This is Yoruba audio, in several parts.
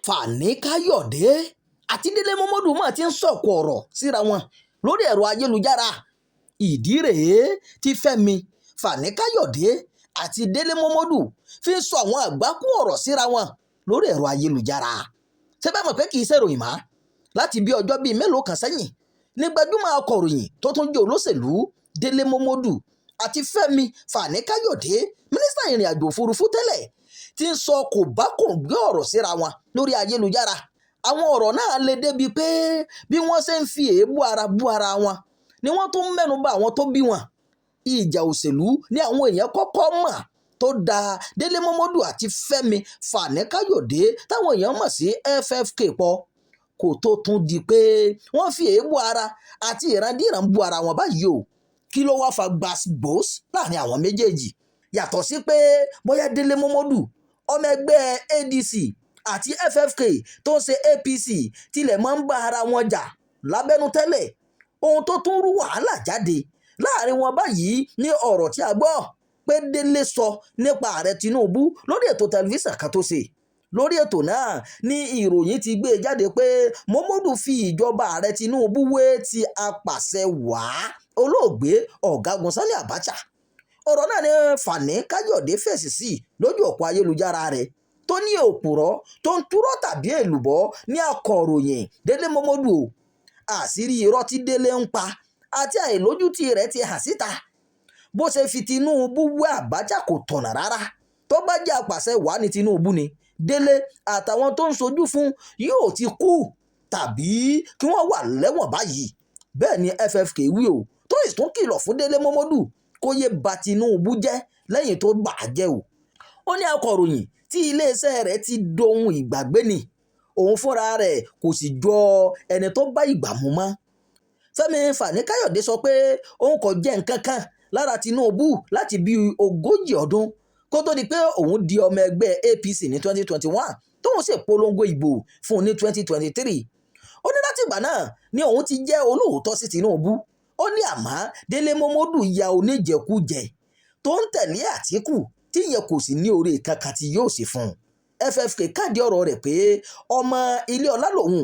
Fani Káyọ̀dé àti Délé Momodu mà ti ń sọ̀kò ọ̀rọ̀ síra wọn lórí ẹ̀rọ ayélujára. Ìdí rèé tí Fẹ́mi Fani Káyọ̀dé àti Délé Momodu fi ń sọ àwọn àgbákù ọ̀rọ̀ síra wọn lórí ẹ̀rọ ayélujára. Ṣé bá mọ̀ pé kì í ṣèròyìn mọ́ láti bí ọjọ́ bíi mélòó kan sẹ́yìn ní gbajúmọ̀ akọ̀ròyìn tó tún jẹ́ olóṣèlú Délé Momodu àti Fẹ́mi Fani Káyọ̀dé mínísítà ìrìn àjò òfurufú tẹ́lẹ̀ ti ń sọ kò bá kò gbé ọ̀rọ̀ síra wọn lórí ayélujára. Àwọn ọ̀rọ̀ náà le débi pé bí wọ́n ṣe ń fi èébú ara bú ara wọn ni wọ́n tún mẹ́nu bà àwọn tó bí wọn. Ìjà òṣèlú ni àwọn èèyàn kọ́kọ́ mọ̀ tó da Délé Momodu àti Fẹ́mi Fani Káyọ̀dé táwọn èèyàn mọ̀ sí FFK pọ̀ kò tó tún di pé wọ́n fi èébú ara àti ìrandíran bú ara wọn báyìí o. Kí ló wá fa gbàsgbòs láàrin àwọn méjèèjì yàtọ̀ sí pé bóyá Délé Momodu ọmọ ẹgbẹ́ ADC àti FFK tó ń ṣe APC tilẹ̀ máa ń bá ara wọn jà lábẹ́nú tẹ́lẹ̀. Ohun tó tún rú wàhálà jáde láàrin wọn báyìí ní ọ̀rọ̀ tí a gbọ́ pé Délé sọ nípa ààrẹ Tinubu lórí ètò tẹlifíṣàn kan tó ṣe. Lórí ètò náà ní ìròyìn ti gbé jáde pé Momodu fi ìjọba ààrẹ Tinubu wé ti apàṣẹ wàá olóògbé ọ̀gágun Sani Abacha. Ọ̀rọ̀ náà ni Fani Káyọ̀dé fèsì sí lójú òpó ayélujára rẹ̀ tó ní òpùrọ́ tó ń túrọ́ tàbí èlùbọ́ ní akọ̀ròyìn Délé Momodu. Àṣírí irọ́ tí Délé ń pa àti àìlójútì rẹ̀ ti hàn síta. Bó ṣe fi Tinubu wé Abacha kò tọ̀nà rárá. Tó bá jẹ́ apàṣẹ wàá ní Tinubu ni Délé àtàwọn tó ń sojú fún yóò ti kú tàbí kí wọ́n wà lẹ́wọ̀n báyìí. Bẹ́ẹ̀ ni FFK wí o tó sì tún kìlọ̀ fún Délé Momodu kó yé ba Tinubu jẹ́ lẹ́yìn tó bà á jẹ́ o. Ó ní akọ̀ròyìn tí iléeṣẹ́ rẹ̀ ti dohun ìgbàgbé ni òun fúnra rẹ̀ kò sì jọ ẹni tó bá ìgbà mu mọ́. Fẹ́mi Fani Káyọ̀dé sọ pé òun kò jẹ́ nǹkan kan lára Tinubu láti bí 40 ọdún kó tó di pé òun di ọmọ ẹgbẹ́ APC ní 2021 tóun sì polongo ìbò fún un ní 2023. Ó ní láti ìgbà náà ni òun ti jẹ́ olóòótọ́ sí Tinubu. Ó ní àmọ́ Délé Momodu ya oníjẹkújẹ tó ń tẹ̀lé Àtíkù tí ìyẹn kò sì ní oore kankan tí yóò ṣe fún un. FFK káàdì ọ̀rọ̀ rẹ̀ pé ọmọ ilé ọlá lòun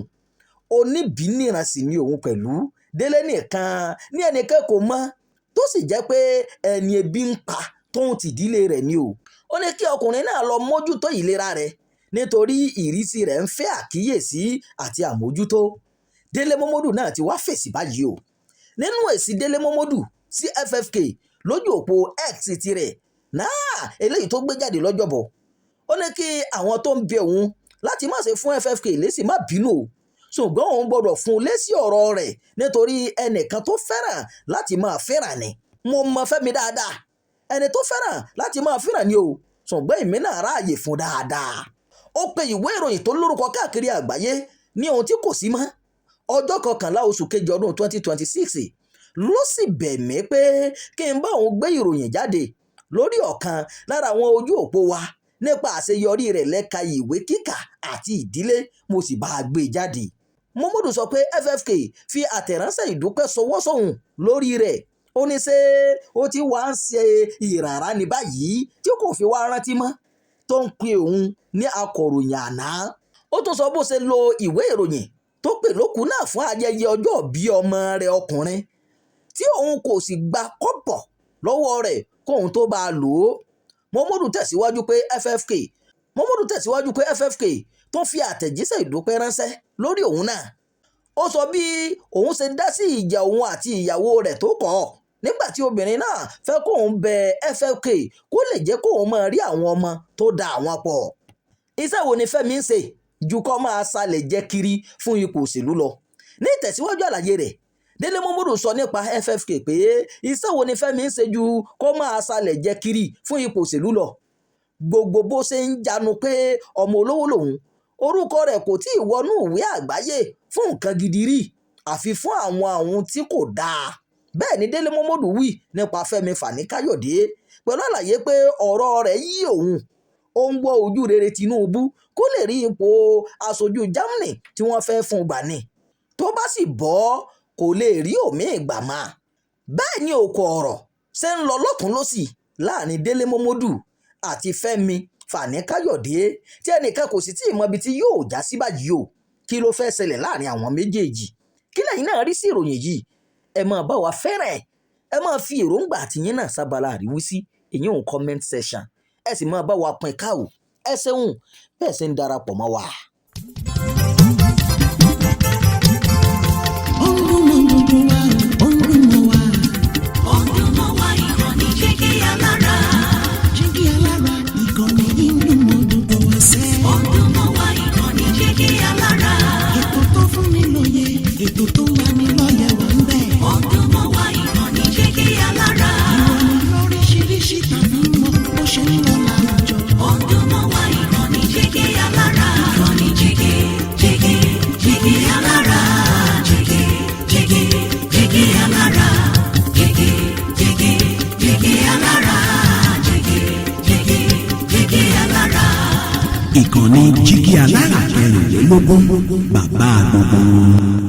oníbìníran sì ni òun pẹ̀lú. Délé nìkan ní ẹnìkan kò mọ̀ tó sì jẹ́ pé ẹni ebi ń pa tóun tìdílé rẹ̀ ni o. Ó ní kí ọkùnrin náà lọ mójútó ìlera rẹ̀ nítorí ìrísí rẹ̀ ń fẹ́ àkíyèsí àti àmójútó. Délé Momodu náà ti wá fèsì báyìí o. Nínú èsì Délé Momodu sí FFK lójú òpó X tirẹ̀ náà eléyìí tó gbé jáde lọ́jọ́bọ̀. Ó ní kí àwọn tó ń bẹ òun láti má ṣe fún FFK lésì má bínú o ṣùgbọ́n òun gbọ́dọ̀ fún un lésì ọ̀rọ̀ rẹ̀ nítorí ẹnìkan tó fẹ́ràn láti máa fẹ́ràn ni. Mo mọ Fẹ́mi dáadáa ẹni tó fẹ́ràn láti máa fẹ́ràn ni o ṣùgbọ́n èmi náà ráàyè fún dáadáa. Ó pe ìwé ìròyìn tó lórúkọ káàkiri àgbáyé ní ohun tí kò sí mọ́. Ọjọ́ 11 oṣù kejì ọdún 2026 ló sì bẹ̀ mí pé kí n bá òun gbé ìròyìn jáde lórí ọ̀kan lára àwọn ojú òpó wa nípa àṣeyọrí rẹ̀ lẹ́ka ìwé kíkà àti ìdílé mo sì bá a gbé jáde. Momodu sọ pé FFK fi àtẹ̀ránṣẹ́ ìdúpẹ́ sọwọ́ sóhun lórí rẹ̀. Ó ní ṣé ó ti wá ń ṣe ìràrá ní báyìí tí kò fi wá rántí mọ́ tó ń pe òun ní akọ̀ròyìn àná. Ó tún sọ bó ṣe lo ìwé ìròyìn tó pè lókù náà fún ayẹyẹ ọjọ́ bí ọmọ rẹ̀ ọkùnrin tí òun kò sì gba kọ́bọ̀ lọ́wọ́ rẹ̀ kóun tó bá a lò ó. Momodu tẹ̀síwájú pé FFK tó fi àtẹ̀jíṣẹ́ ìdúpẹ́ ránṣẹ́ lórí òun náà. Ó sọ bí òun ṣe dá sí ìjà òun àti ìyàwó rẹ̀ tó kọ̀ ọ́ nígbà tí obìnrin náà fẹ́ kóun bẹ FFK kó lè jẹ́ kóun máa rí àwọn ọmọ tó da àwọn pọ̀. Iṣẹ́ wo ni Fẹ́mi ń ṣe ju kó máa salẹ̀ jẹ́ kiri fún ipò òṣèlú lọ? Ní ìtẹ̀síwájú àlàyé rẹ̀ Délé Momodu sọ nípa FFK pé iṣẹ́ wo ni Fẹ́mi ń ṣe ju kó máa salẹ̀ jẹ́ kiri fún ipò òṣèlú lọ. Gbogbo bó ṣe ń janu pé ọmọ olówó lòun orúkọ rẹ̀ kò tí ì wọnú ìwé àgbáyé fún nǹkan gidi rí àfi fún àwọn tí kò dáa. Bẹ́ẹ̀ ni Délé Momodu wí nípa Fẹ́mi Fani Káyọ̀dé pẹ̀lú àlàyé pé ọ̀rọ̀ rẹ̀ yí òun. Ó ń wọ ojú rere Tinubu kó lè rí ipò aṣojú Germany tí wọ́n fẹ́ fún gbà ni. Tó bá sì bọ́ kò lè rí òmíì ìgbà máa. Bẹ́ẹ̀ ni òkò ọ̀rọ̀ ṣe ń lọ lọ́tún lósì láàrin Délé Momodu àti Fẹ́mi Fani Káyọ̀dé tí ẹnìkan kò sì tí ì mọ ibi tí yóò já sí báyìí o. Kí ló fẹ́ ṣẹlẹ̀ láàrin àwọn méjèèjì? Kí lẹ́yìn náà rí sí ìròyìn yìí? Ẹ máa bá wa fẹ́rẹ̀, ẹ máa fi èròǹgbà àtìyín náà sábàlá àríwísí èyí òun comment section. Ẹ sì máa bá wa pín ká o. Ẹ ṣeun bẹ́ẹ̀ ṣe ń darapọ̀ mọ́ wa. Ètò tó wà ní lọ́yẹ̀ wà ń bẹ̀. Ọdún mọ́ wa ìkànnì Jígí Alára. Ìròyìn lóríṣiríṣi tàbí mọ bó ṣe ń lọ láwùjọ. Ọdún mọ́ wa ìkànnì Jígí Alára. Ìkànnì Jígí Alára. Jígí Alára. Jígí Alára. Jígí Alára. Ìkànnì Jígí Alára 16 bàbá gbogbo.